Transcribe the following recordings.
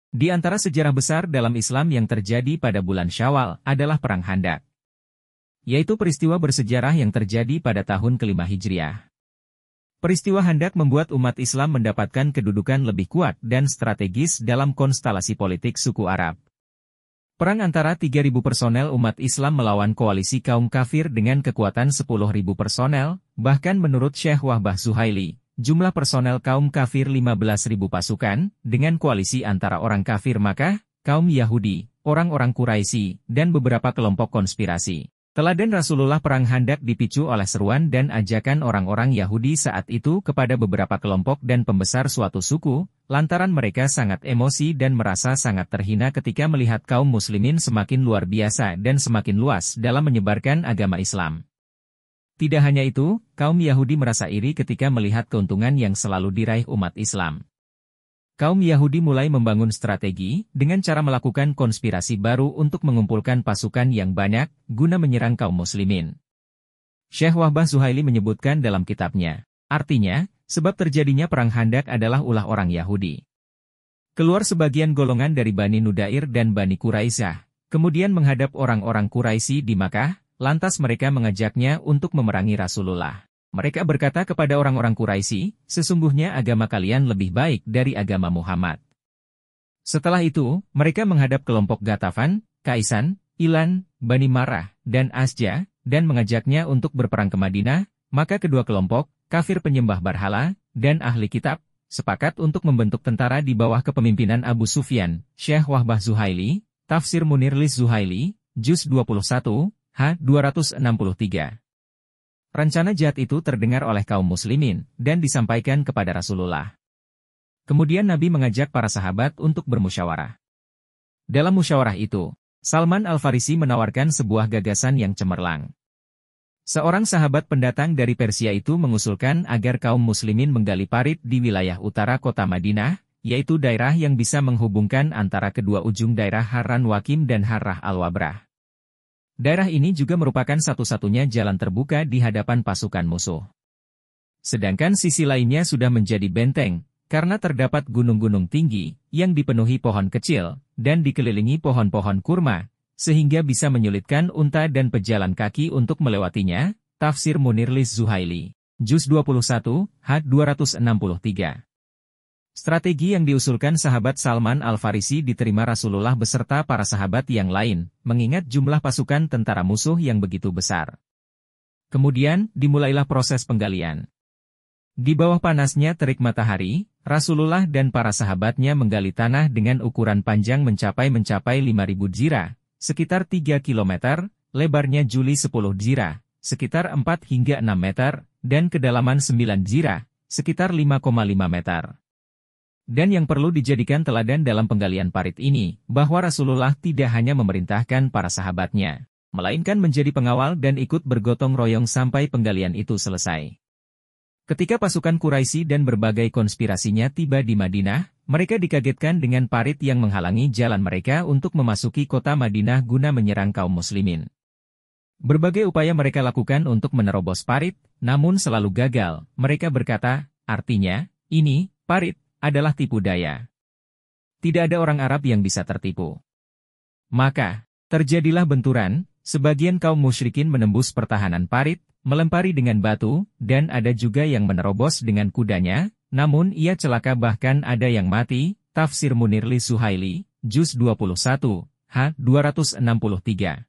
Di antara sejarah besar dalam Islam yang terjadi pada bulan Syawal adalah Perang Khandaq, yaitu peristiwa bersejarah yang terjadi pada tahun ke-5 Hijriah. Peristiwa Khandaq membuat umat Islam mendapatkan kedudukan lebih kuat dan strategis dalam konstelasi politik suku Arab. Perang antara 3.000 personel umat Islam melawan koalisi kaum kafir dengan kekuatan 10.000 personel, bahkan menurut Syekh Wahbah Zuhaili, jumlah personel kaum kafir 15.000 pasukan, dengan koalisi antara orang kafir Makkah, kaum Yahudi, orang-orang Quraisy, dan beberapa kelompok konspirasi. Teladan Rasulullah Perang Khandaq dipicu oleh seruan dan ajakan orang-orang Yahudi saat itu kepada beberapa kelompok dan pembesar suatu suku, lantaran mereka sangat emosi dan merasa sangat terhina ketika melihat kaum muslimin semakin luar biasa dan semakin luas dalam menyebarkan agama Islam. Tidak hanya itu, kaum Yahudi merasa iri ketika melihat keuntungan yang selalu diraih umat Islam. Kaum Yahudi mulai membangun strategi dengan cara melakukan konspirasi baru untuk mengumpulkan pasukan yang banyak guna menyerang kaum muslimin. Syekh Wahbah Zuhaili menyebutkan dalam kitabnya, artinya, sebab terjadinya Perang Khandaq adalah ulah orang Yahudi. Keluar sebagian golongan dari Bani Nudair dan Bani Quraisyah, kemudian menghadap orang-orang Quraisy di Makkah. Lantas mereka mengajaknya untuk memerangi Rasulullah. Mereka berkata kepada orang-orang Quraisy, sesungguhnya agama kalian lebih baik dari agama Muhammad. Setelah itu, mereka menghadap kelompok Ghatafan, Kaisan, Ilan, Bani Marah, dan Asja, dan mengajaknya untuk berperang ke Madinah. Maka kedua kelompok, kafir penyembah berhala, dan ahli kitab, sepakat untuk membentuk tentara di bawah kepemimpinan Abu Sufyan. Syekh Wahbah Zuhaili, Tafsir Munir Lis Zuhaili, Juz 21, H263. Rencana jahat itu terdengar oleh kaum muslimin, dan disampaikan kepada Rasulullah. Kemudian Nabi mengajak para sahabat untuk bermusyawarah. Dalam musyawarah itu, Salman Al-Farisi menawarkan sebuah gagasan yang cemerlang. Seorang sahabat pendatang dari Persia itu mengusulkan agar kaum muslimin menggali parit di wilayah utara kota Madinah, yaitu daerah yang bisa menghubungkan antara kedua ujung daerah Harran Wakim dan Harrah Al-Wabrah. Daerah ini juga merupakan satu-satunya jalan terbuka di hadapan pasukan musuh. Sedangkan sisi lainnya sudah menjadi benteng, karena terdapat gunung-gunung tinggi, yang dipenuhi pohon kecil, dan dikelilingi pohon-pohon kurma, sehingga bisa menyulitkan unta dan pejalan kaki untuk melewatinya. Tafsir Munir Lis Zuhaili, Juz 21, H263. Strategi yang diusulkan sahabat Salman Al-Farisi diterima Rasulullah beserta para sahabat yang lain, mengingat jumlah pasukan tentara musuh yang begitu besar. Kemudian, dimulailah proses penggalian. Di bawah panasnya terik matahari, Rasulullah dan para sahabatnya menggali tanah dengan ukuran panjang mencapai 5.000 dzirah, sekitar 3 km, lebarnya juli 10 dzirah, sekitar 4 hingga 6 meter, dan kedalaman 9 dzirah, sekitar 5,5 meter. Dan yang perlu dijadikan teladan dalam penggalian parit ini, bahwa Rasulullah tidak hanya memerintahkan para sahabatnya, melainkan menjadi pengawal dan ikut bergotong royong sampai penggalian itu selesai. Ketika pasukan Quraisy dan berbagai konspirasinya tiba di Madinah, mereka dikagetkan dengan parit yang menghalangi jalan mereka untuk memasuki kota Madinah guna menyerang kaum muslimin. Berbagai upaya mereka lakukan untuk menerobos parit, namun selalu gagal. Mereka berkata, artinya, ini, parit, adalah tipu daya. Tidak ada orang Arab yang bisa tertipu. Maka, terjadilah benturan, sebagian kaum musyrikin menembus pertahanan parit, melempari dengan batu, dan ada juga yang menerobos dengan kudanya, namun ia celaka bahkan ada yang mati. Tafsir Munir Lis Zuhaili, Juz 21, H263.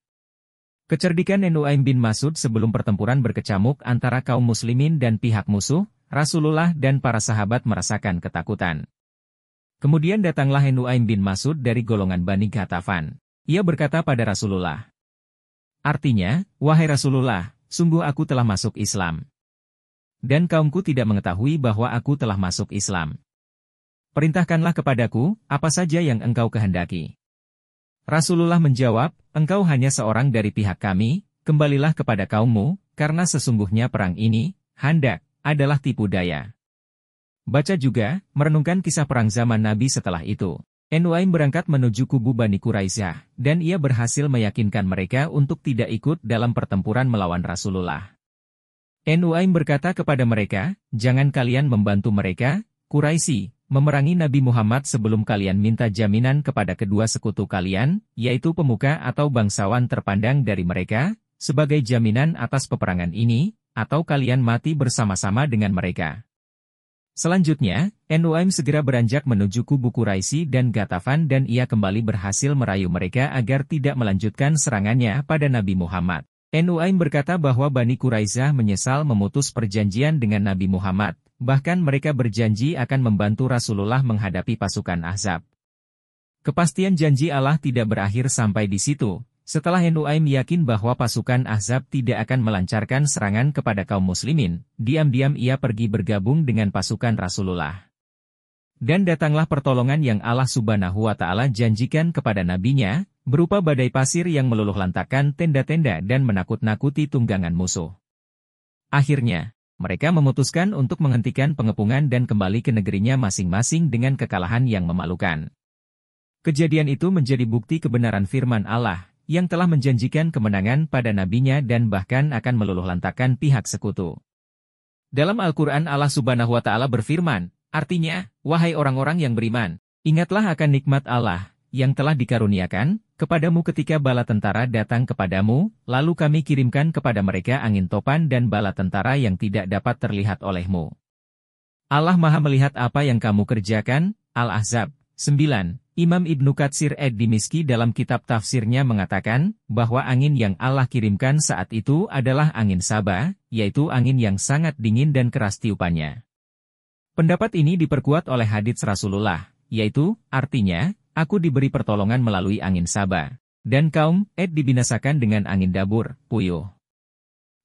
Kecerdikan Nu'aim bin Mas'ud sebelum pertempuran berkecamuk antara kaum muslimin dan pihak musuh, Rasulullah dan para sahabat merasakan ketakutan. Kemudian datanglah Nu'aim bin Mas'ud dari golongan Bani Ghatafan. Ia berkata pada Rasulullah. Artinya, wahai Rasulullah, sungguh aku telah masuk Islam. Dan kaumku tidak mengetahui bahwa aku telah masuk Islam. Perintahkanlah kepadaku, apa saja yang engkau kehendaki. Rasulullah menjawab, engkau hanya seorang dari pihak kami, kembalilah kepada kaummu, karena sesungguhnya perang ini, Khandaq, adalah tipu daya. Baca juga, merenungkan kisah perang zaman Nabi setelah itu. Nu'aim berangkat menuju kubu Bani Quraisyah, dan ia berhasil meyakinkan mereka untuk tidak ikut dalam pertempuran melawan Rasulullah. Nu'aim berkata kepada mereka, jangan kalian membantu mereka, Quraisy, memerangi Nabi Muhammad sebelum kalian minta jaminan kepada kedua sekutu kalian, yaitu pemuka atau bangsawan terpandang dari mereka, sebagai jaminan atas peperangan ini, atau kalian mati bersama-sama dengan mereka. Selanjutnya, Nuaim segera beranjak menuju kubu Quraisy dan Ghatafan dan ia kembali berhasil merayu mereka agar tidak melanjutkan serangannya pada Nabi Muhammad. Nuaim berkata bahwa Bani Quraisyah menyesal memutus perjanjian dengan Nabi Muhammad, bahkan mereka berjanji akan membantu Rasulullah menghadapi pasukan Ahzab. Kepastian janji Allah tidak berakhir sampai di situ. Setelah Nuaim yakin bahwa pasukan Ahzab tidak akan melancarkan serangan kepada kaum muslimin, diam-diam ia pergi bergabung dengan pasukan Rasulullah. Dan datanglah pertolongan yang Allah Subhanahu wa Ta'ala janjikan kepada nabinya, berupa badai pasir yang meluluh lantakkan tenda-tenda dan menakut-nakuti tunggangan musuh. Akhirnya, mereka memutuskan untuk menghentikan pengepungan dan kembali ke negerinya masing-masing dengan kekalahan yang memalukan. Kejadian itu menjadi bukti kebenaran firman Allah, yang telah menjanjikan kemenangan pada nabinya dan bahkan akan meluluh lantakkan pihak sekutu. Dalam Al-Quran Allah Subhanahu wa Ta'ala berfirman, artinya, wahai orang-orang yang beriman, ingatlah akan nikmat Allah, yang telah dikaruniakan kepadamu ketika bala tentara datang kepadamu, lalu kami kirimkan kepada mereka angin topan dan bala tentara yang tidak dapat terlihat olehmu. Allah Maha melihat apa yang kamu kerjakan. Al-Ahzab 9. Imam Ibnu Katsir ad-Dimishqi dalam kitab tafsirnya mengatakan, bahwa angin yang Allah kirimkan saat itu adalah angin Saba, yaitu angin yang sangat dingin dan keras tiupannya. Pendapat ini diperkuat oleh hadits Rasulullah, yaitu, artinya, aku diberi pertolongan melalui angin Saba, dan kaum Ed dibinasakan dengan angin Dabur, puyuh.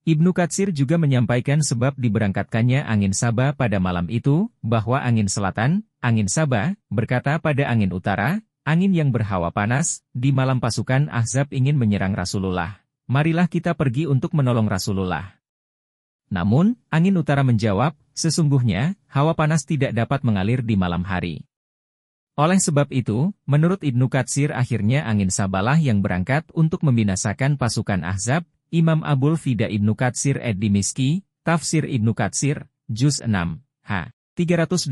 Ibnu Katsir juga menyampaikan sebab diberangkatkannya angin Saba pada malam itu, bahwa angin selatan, angin Saba, berkata pada angin utara, angin yang berhawa panas, di malam pasukan Ahzab ingin menyerang Rasulullah. Marilah kita pergi untuk menolong Rasulullah. Namun, angin utara menjawab, sesungguhnya, hawa panas tidak dapat mengalir di malam hari. Oleh sebab itu, menurut Ibnu Katsir akhirnya angin Sabalah yang berangkat untuk membinasakan pasukan Ahzab. Imam Abul Fida Ibnu Katsir ad-Dimishqi, Tafsir Ibnu Katsir, Juz 6, h. 384.